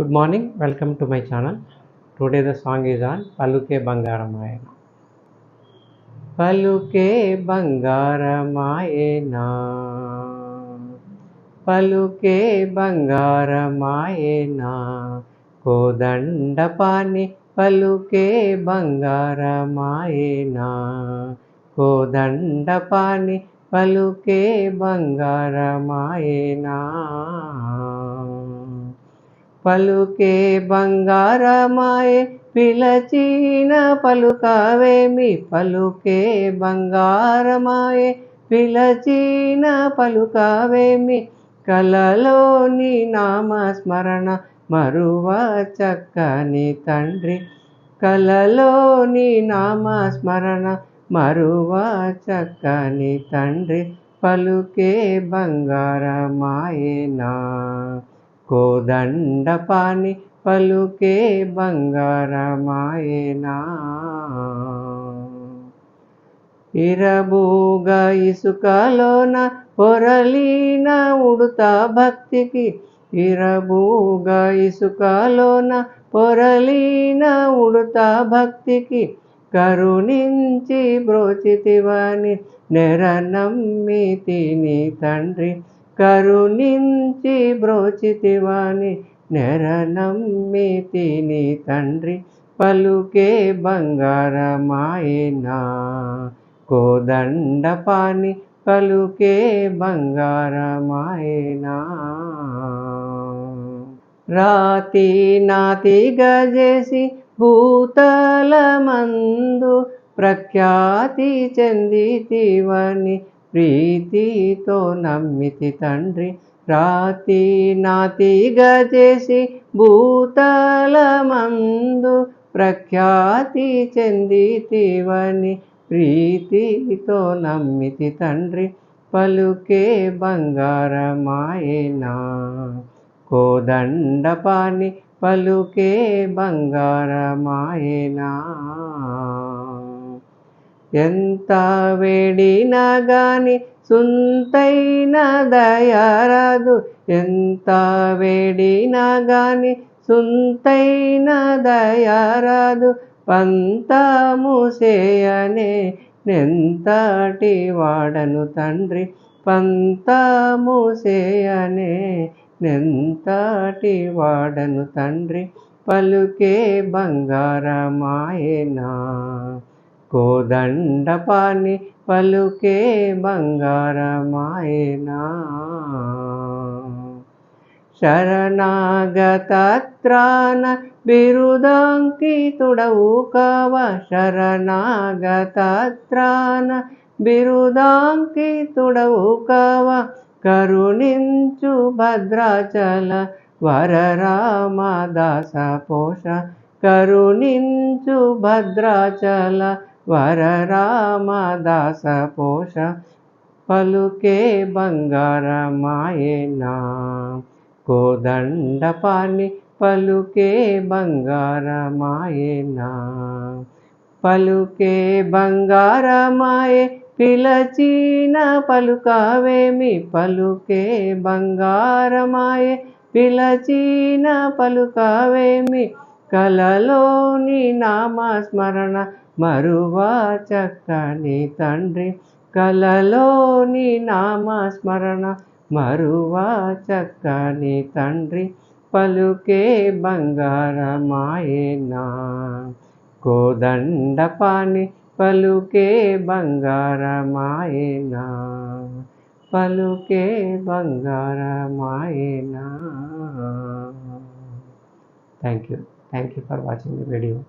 Good morning, welcome to my channel. Today the song is on Paluke Bangaramaya. Paluke Bangaramaya, Paluke Bangaramaya, Kodandapani Paluke Bangaramaya, Kodandapani Paluke Bangaramaya. పలుకే బంగారమాయే పిలచిన పలుకవేమి పలుకే బంగారమాయే పిలచిన పలుకవేమి కలలోని నామస్మరణ మరువ చక్కని తండ్రి కలలోని నామస్మరణ మరువ చక్కని తండ్రి పలుకే బంగారమాయేనా కోదండపాని పలుకే బంగారమాయేనా ఇరబూగ ఇసుకలోన పొరలీన ఉడుతా భక్తికి ఇరబూగ ఇసుకలోన పొరలీన ఉడుతా భక్తికి కరుణించి బ్రోచితివని నెరనమ్మితిని తండ్రి కరుణించి బ్రోచితివాని నెరనమ్మితిని తండ్రి పలుకే బంగారమాయేనా కోదండపాని పలుకే బంగారమాయేనా రాతి నాతి గజేసి భూతలమందు ప్రఖ్యాతి చెందితివని ప్రీతితో నమ్మితి తండ్రి రాతి నాతిగా చేసి భూతలమందు ప్రఖ్యాతి చెందితివని ప్రీతితో నమ్మితి తండ్రి పలుకే బంగారమాయేనా కోదండపాని పలుకే బంగారమాయేనా ఎంత వేడినా గాని సుంతైన దయారాదు ఎంత వేడినా గాని సుంతైన దయారాదు పంతము చేయనే నెంతటి వాడను తండ్రి పంతము చేయనే నెంతటి వాడను తండ్రి పలుకే బంగారమాయేనా కోదండపాని పలుకే బంగారమాయేనా శరణాగత త్రాణ బిరుదాంకితుడవు కావ శరణాగత త్రాణ బిరుదాంకితుడవు కావ కరుణించు భద్రాచల వరరామదాస పోష కరుణించు భద్రాచల వరరామదాస పోష పలుకే బంగారమాయేనా కోదండపాని పలుకే బంగారమాయేనా పలుకే బంగారమాయే పిలచిన పలుకవేమి పలుకే బంగారమాయే పిలచిన పలుకవేమి కలలోని నామస్మరణ మరువ చక్కని తండ్రి కలలోని నామస్మరణ మరువ చక్కని తండ్రి పలుకే బంగారమాయేనా కోదండపాని పలుకే బంగారమాయేనా పలుకే బంగారమాయేనా. Thank you for watching the video.